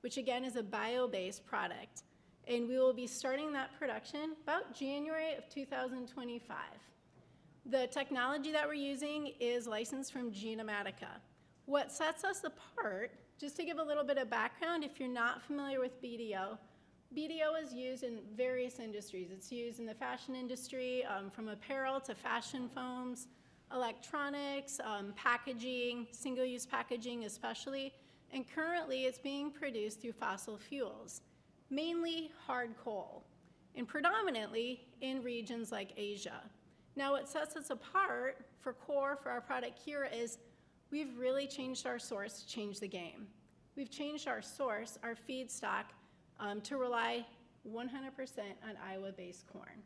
which again is a bio-based product. And we will be starting that production about January of 2025. The technology that we're using is licensed from Genomatica. What sets us apart, just to give a little bit of background, if you're not familiar with BDO, BDO is used in various industries. It's used in the fashion industry, from apparel to fashion foams, electronics, packaging, single-use packaging especially, and currently it's being produced through fossil fuels, mainly hard coal, and predominantly in regions like Asia. Now, what sets us apart for Qore, for our product Qore, is we've really changed our source to change the game. We've changed our source, our feedstock, to rely 100% on Iowa-based corn.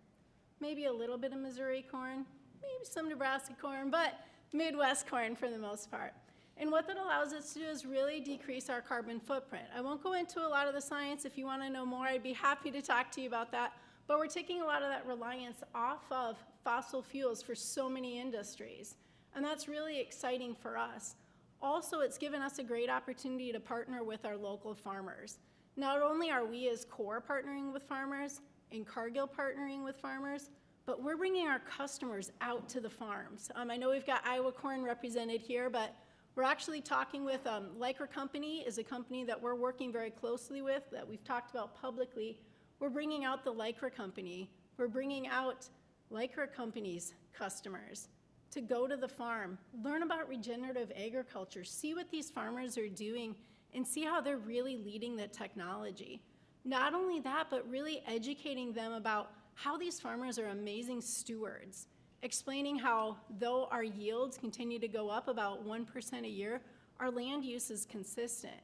Maybe a little bit of Missouri corn, maybe some Nebraska corn, but Midwest corn for the most part. And what that allows us to do is really decrease our carbon footprint. I won't go into a lot of the science. If you want to know more, I'd be happy to talk to you about that. But we're taking a lot of that reliance off of fossil fuels for so many industries. And that's really exciting for us. Also, it's given us a great opportunity to partner with our local farmers. Not only are we as Qore partnering with farmers and Cargill partnering with farmers, but we're bringing our customers out to the farms. I know we've got Iowa corn represented here, but we're actually talking with Lycra Company is a company that we're working very closely with that we've talked about publicly. We're bringing out the Lycra Company. We're bringing out Lycra Company's customers to go to the farm, learn about regenerative agriculture, see what these farmers are doing, and see how they're really leading the technology. Not only that, but really educating them about how these farmers are amazing stewards, explaining how though our yields continue to go up about 1% a year, our land use is consistent.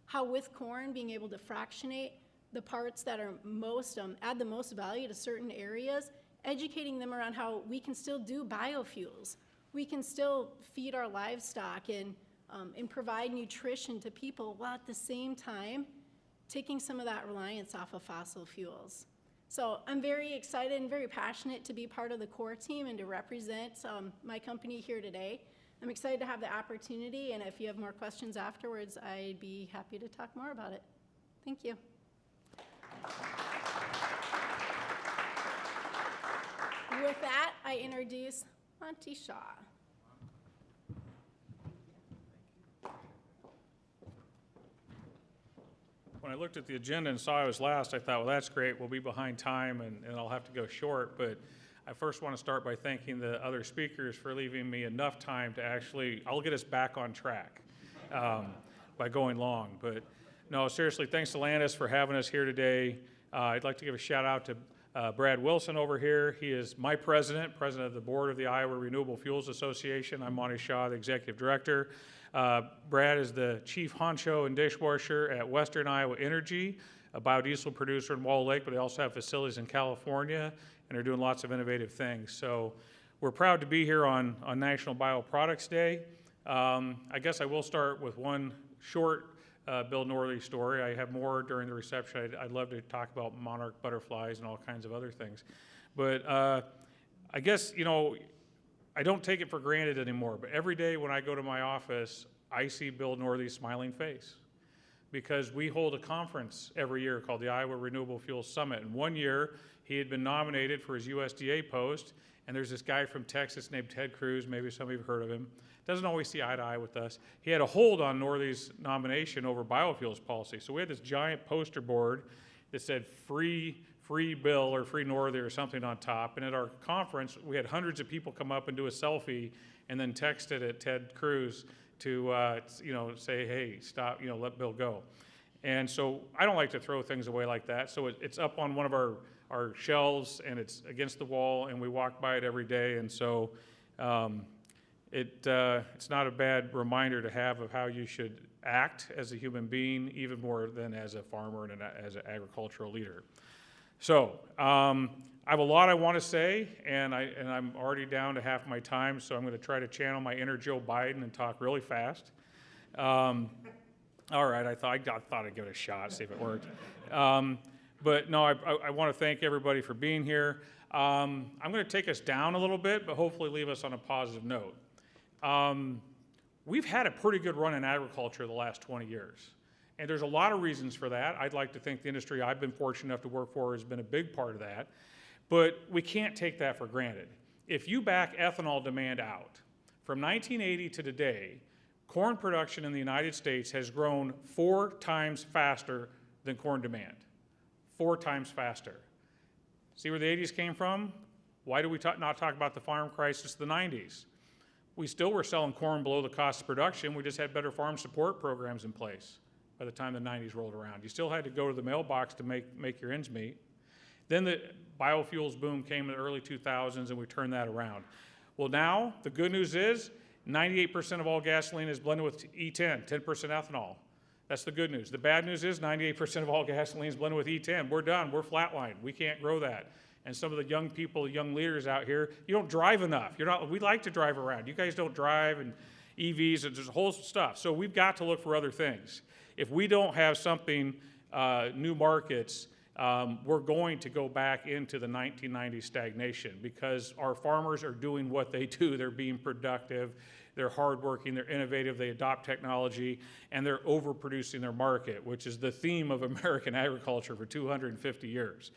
How with corn, being able to fractionate the parts that are most, add the most value to certain areas, educating them around how we can still do biofuels. We can still feed our livestock and provide nutrition to people while at the same time taking some of that reliance off of fossil fuels. So I'm very excited and very passionate to be part of the Qore team and to represent my company here today. I'm excited to have the opportunity, and if you have more questions afterwards, I'd be happy to talk more about it. Thank you. With that, I introduce Monty Shaw. When I looked at the agenda and saw I was last, I thought, well, that's great. We'll be behind time and I'll have to go short. But I first want to start by thanking the other speakers for leaving me enough time to actually, I'll get us back on track by going long. But no, seriously, thanks to Landis for having us here today. I'd like to give a shout out to Brad Wilson over here. He is my president of the board of the Iowa Renewable Fuels Association. I'm Monty Shaw, the executive director. Brad is the chief honcho and dishwasher at Western Iowa Energy, a biodiesel producer in Wall Lake, but they also have facilities in California and are doing lots of innovative things. So we're proud to be here on National Bioproducts Day. I guess I will start with one short Bill Northey story. I have more during the reception. I'd love to talk about monarch butterflies and all kinds of other things. But I guess, you know, I don't take it for granted anymore, but every day when I go to my office, I see Bill Northey's smiling face because we hold a conference every year called the Iowa Renewable Fuels Summit. And one year, he had been nominated for his USDA post, and there's this guy from Texas named Ted Cruz, maybe some of you have heard of him, doesn't always see eye to eye with us. He had a hold on Northey's nomination over biofuels policy. So we had this giant poster board that said free Bill or free Northey or something on top. And at our conference, we had hundreds of people come up and do a selfie and then text it at Ted Cruz to say, hey, stop, let Bill go. And so I don't like to throw things away like that. So it's up on one of our shelves and it's against the wall and we walk by it every day. And so it's not a bad reminder to have of how you should act as a human being, even more than as a farmer and as an agricultural leader. So I have a lot I want to say, and I'm already down to half my time, so I'm going to try to channel my inner Joe Biden and talk really fast. All right, I thought I'd give it a shot, see if it worked. But no, I want to thank everybody for being here. I'm going to take us down a little bit, but hopefully leave us on a positive note. We've had a pretty good run in agriculture the last 20 years. And there's a lot of reasons for that. I'd like to think the industry I've been fortunate enough to work for has been a big part of that. But we can't take that for granted. If you back ethanol demand out, from 1980 to today, corn production in the United States has grown 4 times faster than corn demand. 4 times faster. See where the 80s came from? Why do we not talk about the farm crisis of the 90s? we still were selling corn below the cost of production. We just had better farm support programs in place by the time the 90s rolled around. You still had to go to the mailbox to make your ends meet. Then the biofuels boom came in the early 2000s, and we turned that around. Well, now the good news is 98% of all gasoline is blended with E10, 10% ethanol. That's the good news. The bad news is 98% of all gasoline is blended with E10. We're done. We're flatlined. We can't grow that. And some of the young people, young leaders out here, you don't drive enough. We like to drive around. You guys don't drive, and EVs, and there's a whole stuff. So we've got to look for other things. If we don't have something, new markets, we're going to go back into the 1990s stagnation, because our farmers are doing what they do. They're being productive, they're hardworking, they're innovative, they adopt technology, and they're overproducing their market, which is the theme of American agriculture for 250 years.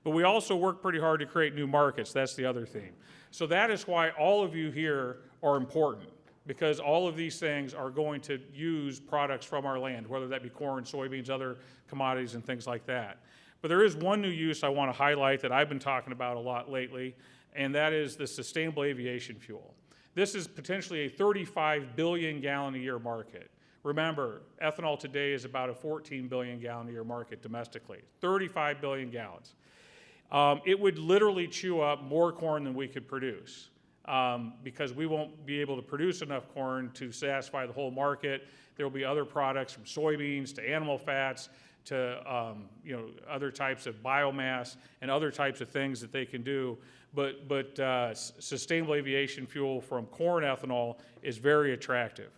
But we also work pretty hard to create new markets. That's the other theme. So that is why all of you here are important, because all of these things are going to use products from our land, whether that be corn, soybeans, other commodities, and things like that. But there is one new use I want to highlight that I've been talking about a lot lately, and that is the sustainable aviation fuel. This is potentially a 35 billion gallon a year market. Remember, ethanol today is about a 14 billion gallon a year market domestically, 35 billion gallons. It would literally chew up more corn than we could produce, because we won't be able to produce enough corn to satisfy the whole market. There will be other products, from soybeans to animal fats to other types of biomass and other types of things that they can do. But sustainable aviation fuel from corn ethanol is very attractive.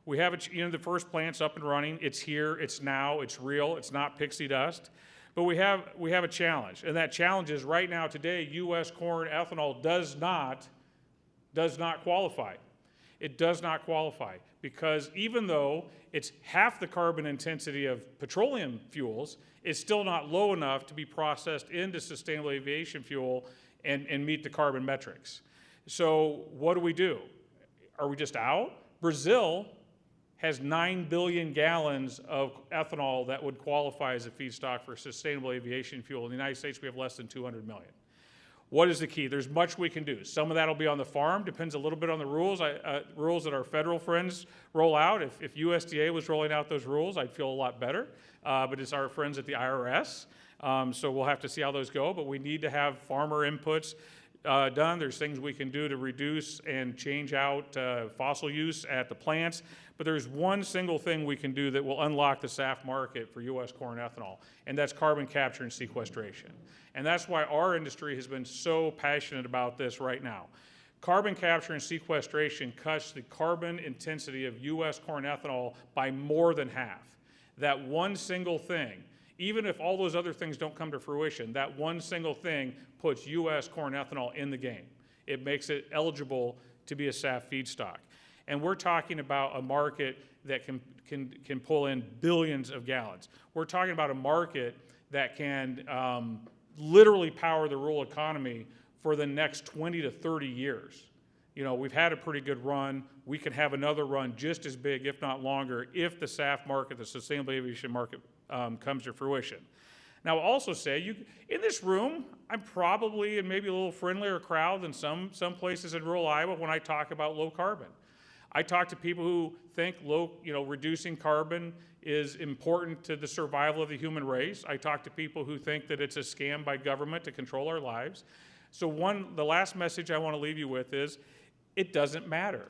We have the first plant's up and running. It's here. It's now. It's real. It's not pixie dust. But we have a challenge, and that challenge is right now today, U.S. corn ethanol does not qualify. It does not qualify, because even though it's half the carbon intensity of petroleum fuels, it's still not low enough to be processed into sustainable aviation fuel and meet the carbon metrics. So what do? Are we just out? Brazil has 9 billion gallons of ethanol that would qualify as a feedstock for sustainable aviation fuel. In the United States, we have less than 200 million. What is the key? There's much we can do. Some of that will be on the farm, depends a little bit on the rules, rules that our federal friends roll out. If USDA was rolling out those rules, I'd feel a lot better, but it's our friends at the IRS, so we'll have to see how those go, but we need to have farmer inputs done. There's things we can do to reduce and change out fossil use at the plants, but there's one single thing we can do that will unlock the SAF market for U.S. corn ethanol, and that's carbon capture and sequestration. And that's why our industry has been so passionate about this right now. Carbon capture and sequestration cuts the carbon intensity of U.S. corn ethanol by more than half. That one single thing, even if all those other things don't come to fruition, that one single thing puts U.S. corn ethanol in the game. It makes it eligible to be a SAF feedstock. And we're talking about a market that can pull in billions of gallons. We're talking about a market that can literally power the rural economy for the next 20 to 30 years. We've had a pretty good run. We can have another run just as big, if not longer, if the SAF market, the sustainable aviation market, comes to fruition. Now, I'll also say, in this room, I'm probably in maybe a little friendlier crowd than some places in rural Iowa when I talk about low carbon. I talk to people who think reducing carbon is important to the survival of the human race. I talk to people who think that it's a scam by government to control our lives. So the last message I want to leave you with is, it doesn't matter.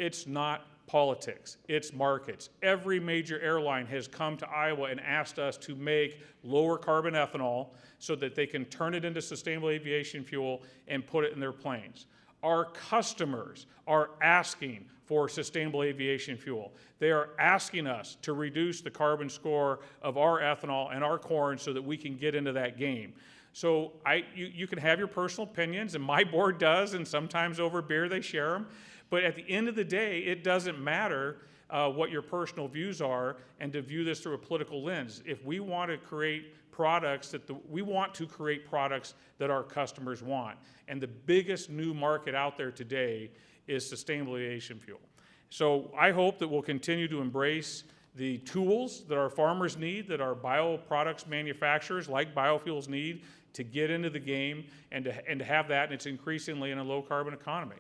It's not politics, it's markets. Every major airline has come to Iowa and asked us to make lower carbon ethanol so that they can turn it into sustainable aviation fuel and put it in their planes. Our customers are asking for sustainable aviation fuel. They are asking us to reduce the carbon score of our ethanol and our corn so that we can get into that game. So you can have your personal opinions, and my board does, and sometimes over beer they share them. But at the end of the day, it doesn't matter what your personal views are, and to view this through a political lens. If we want to create products we want to create products that our customers want. And the biggest new market out there today is sustainable aviation fuel. So I hope that we'll continue to embrace the tools that our farmers need, that our bioproducts manufacturers like biofuels need to get into the game and to have that, and it's increasingly in a low carbon economy.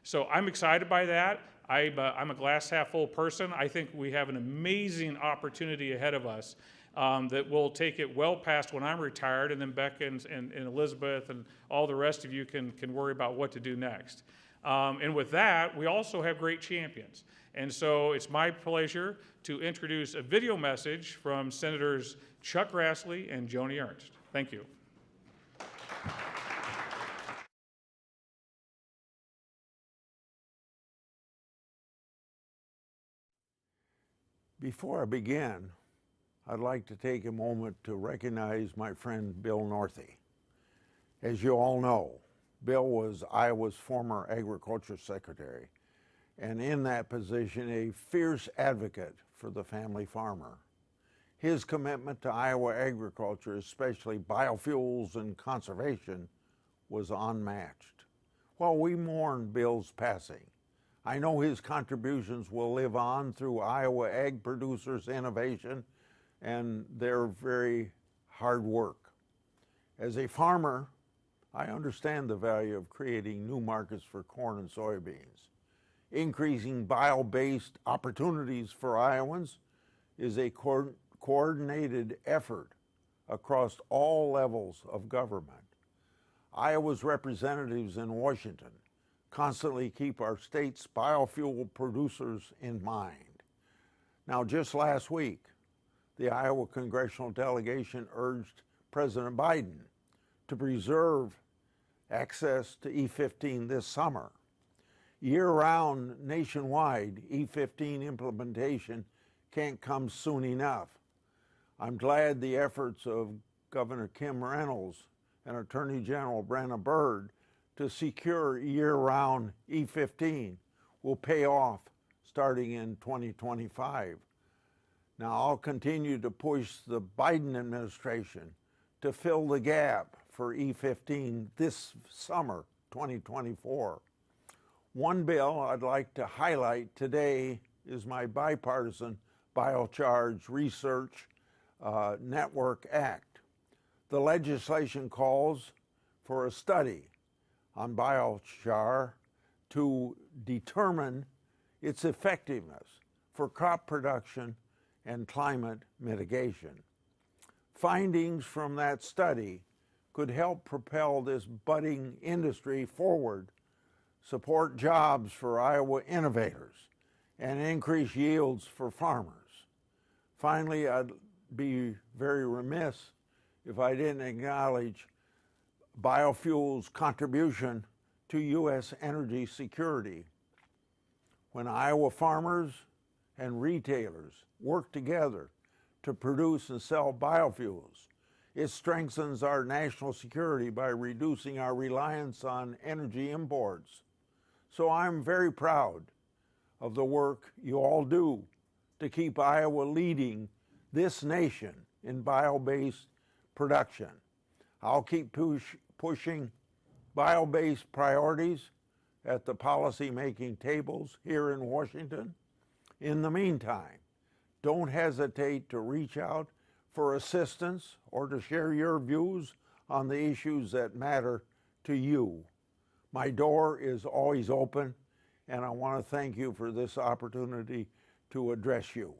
So I'm excited by that. I'm a glass half full person. I think we have an amazing opportunity ahead of us that will take it well past when I'm retired, and then Becca and Elizabeth and all the rest of you can worry about what to do next. And with that, we also have great champions. And so it's my pleasure to introduce a video message from Senators Chuck Grassley and Joni Ernst. Thank you. Before I begin, I'd like to take a moment to recognize my friend Bill Northey. As you all know, Bill was Iowa's former agriculture secretary, and in that position, a fierce advocate for the family farmer. His commitment to Iowa agriculture, especially biofuels and conservation, was unmatched. While we mourn Bill's passing, I know his contributions will live on through Iowa ag producers' innovation and their very hard work. As a farmer, I understand the value of creating new markets for corn and soybeans. Increasing bio-based opportunities for Iowans is a coordinated effort across all levels of government. Iowa's representatives in Washington constantly keep our state's biofuel producers in mind. Now, just last week, the Iowa congressional delegation urged President Biden to preserve access to E15 this summer. Year-round nationwide E15 implementation can't come soon enough. I'm glad the efforts of Governor Kim Reynolds and Attorney General Brenna Bird to secure year-round E15 will pay off starting in 2025. Now, I'll continue to push the Biden administration to fill the gap for E15 this summer, 2024. One bill I'd like to highlight today is my bipartisan Biocharge Research Network Act. The legislation calls for a study on biochar to determine its effectiveness for crop production and climate mitigation. Findings from that study could help propel this budding industry forward, support jobs for Iowa innovators, and increase yields for farmers. Finally, I'd be very remiss if I didn't acknowledge biofuels' contribution to U.S. energy security. When Iowa farmers and retailers work together to produce and sell biofuels, it strengthens our national security by reducing our reliance on energy imports. So I'm very proud of the work you all do to keep Iowa leading this nation in bio-based production. I'll keep pushing bio-based priorities at the policy-making tables here in Washington. In the meantime, don't hesitate to reach out for assistance or to share your views on the issues that matter to you. My door is always open, and I want to thank you for this opportunity to address you.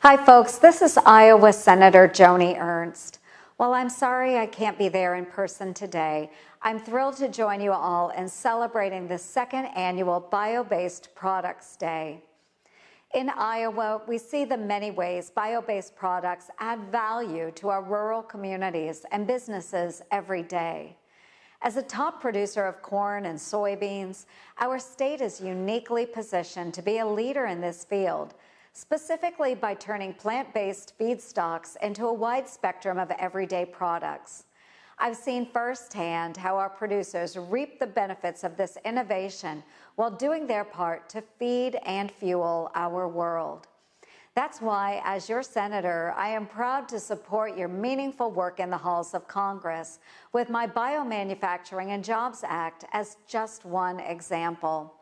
Hi folks, this is Iowa Senator Joni Ernst. While I'm sorry I can't be there in person today, I'm thrilled to join you all in celebrating the second annual Bio-Based Products Day. In Iowa, we see the many ways bio-based products add value to our rural communities and businesses every day. As a top producer of corn and soybeans, our state is uniquely positioned to be a leader in this field, specifically by turning plant-based feedstocks into a wide spectrum of everyday products. I've seen firsthand how our producers reap the benefits of this innovation while doing their part to feed and fuel our world. That's why, as your senator, I am proud to support your meaningful work in the halls of Congress with my Biomanufacturing and Jobs Act as just one example.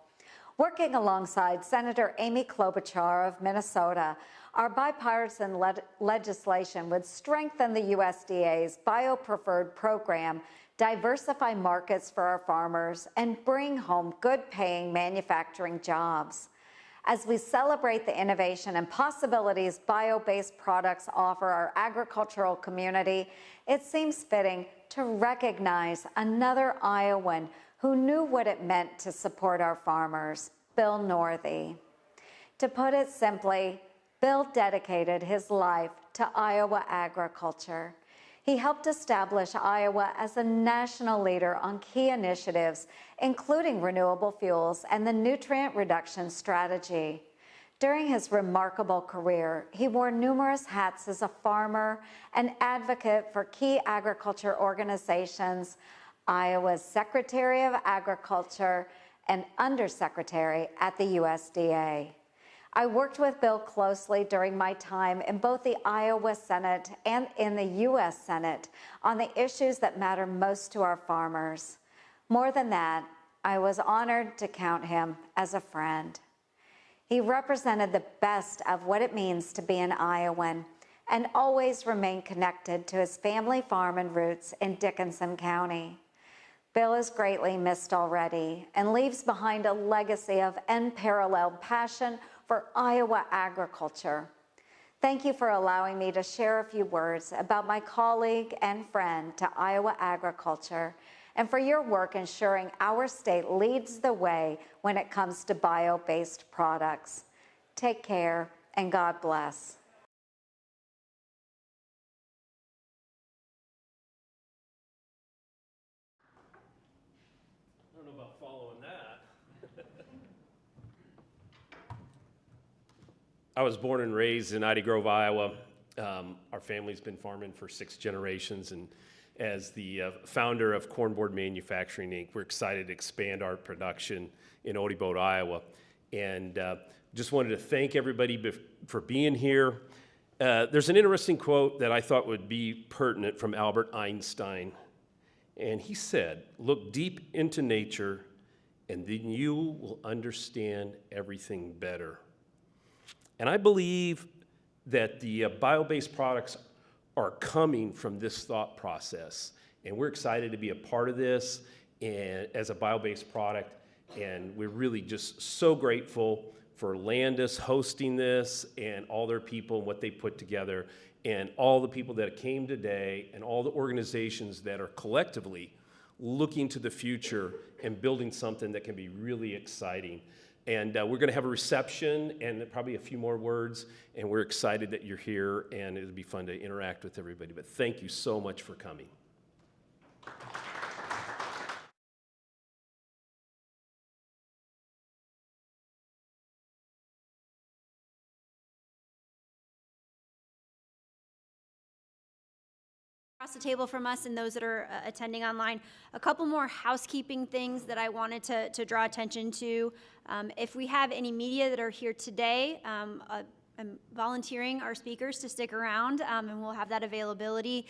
Working alongside Senator Amy Klobuchar of Minnesota, Our bipartisan legislation would strengthen the USDA's bio-preferred program, diversify markets for our farmers, and bring home good-paying manufacturing jobs. As we celebrate the innovation and possibilities bio-based products offer our agricultural community, it seems fitting to recognize another Iowan who knew what it meant to support our farmers, Bill Northey. To put it simply, Bill dedicated his life to Iowa agriculture. He helped establish Iowa as a national leader on key initiatives, including renewable fuels and the nutrient reduction strategy. During his remarkable career, he wore numerous hats as a farmer, an advocate for key agriculture organizations, Iowa's Secretary of Agriculture, and Undersecretary at the USDA. I worked with Bill closely during my time in both the Iowa Senate and in the U.S. Senate on the issues that matter most to our farmers. More than that, I was honored to count him as a friend. He represented the best of what it means to be an Iowan and always remained connected to his family farm and roots in Dickinson County. Bill is greatly missed already and leaves behind a legacy of unparalleled passion for Iowa agriculture. Thank you for allowing me to share a few words about my colleague and friend to Iowa agriculture, and for your work ensuring our state leads the way when it comes to bio-based products. Take care, and God bless. I don't know about following that. I was born and raised in Ida Grove, Iowa. Our family's been farming for 6 generations, and as the founder of Cornboard Manufacturing, Inc., we're excited to expand our production in Odebolt, Iowa. And just wanted to thank everybody for being here. There's an interesting quote that I thought would be pertinent from Albert Einstein. And he said, "Look deep into nature, and then you will understand everything better." And I believe that the bio-based products are coming from this thought process. And we're excited to be a part of this and as a bio-based product. And we're really just so grateful for Landis hosting this and all their people and what they put together, and all the people that came today and all the organizations that are collectively looking to the future and building something that can be really exciting. And we're going to have a reception and probably a few more words, and we're excited that you're here, and it'll be fun to interact with everybody. But thank you so much for coming. Across the table from us and those that are attending online, a couple more housekeeping things that I wanted to draw attention to. If we have any media that are here today, I'm volunteering our speakers to stick around, and we'll have that availability.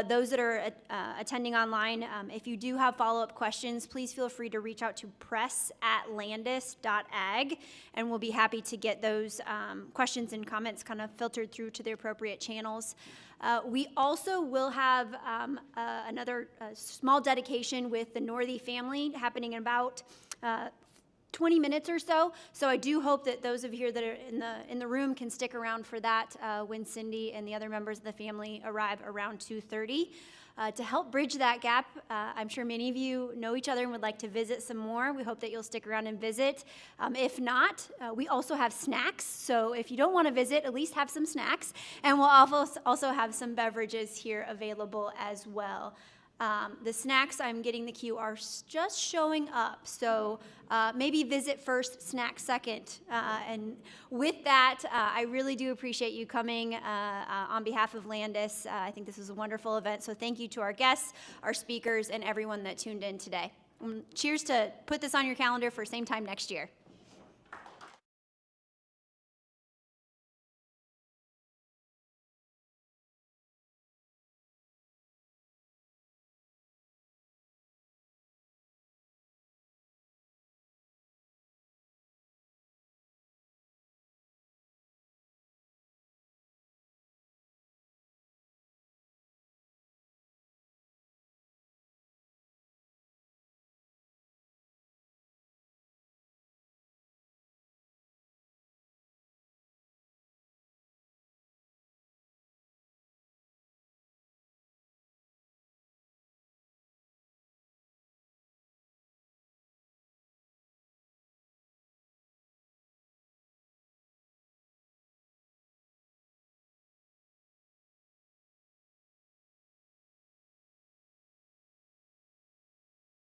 Those that are attending online, if you do have follow-up questions, please feel free to reach out to press@landis.ag, and we'll be happy to get those questions and comments kind of filtered through to the appropriate channels. We also will have another small dedication with the Northey family happening in about 20 minutes or so. So I do hope that those of you here that are in the room can stick around for that when Cindy and the other members of the family arrive around 2:30. To help bridge that gap, I'm sure many of you know each other and would like to visit some more. We hope that you'll stick around and visit. If not, we also have snacks. So if you don't want to visit, at least have some snacks. And we'll also have some beverages here available as well. The snacks, I'm getting the cue, are just showing up. So maybe visit first, snack second. And with that, I really do appreciate you coming on behalf of Landis. I think this was a wonderful event. So thank you to our guests, our speakers, and everyone that tuned in today. Cheers to put this on your calendar for same time next year.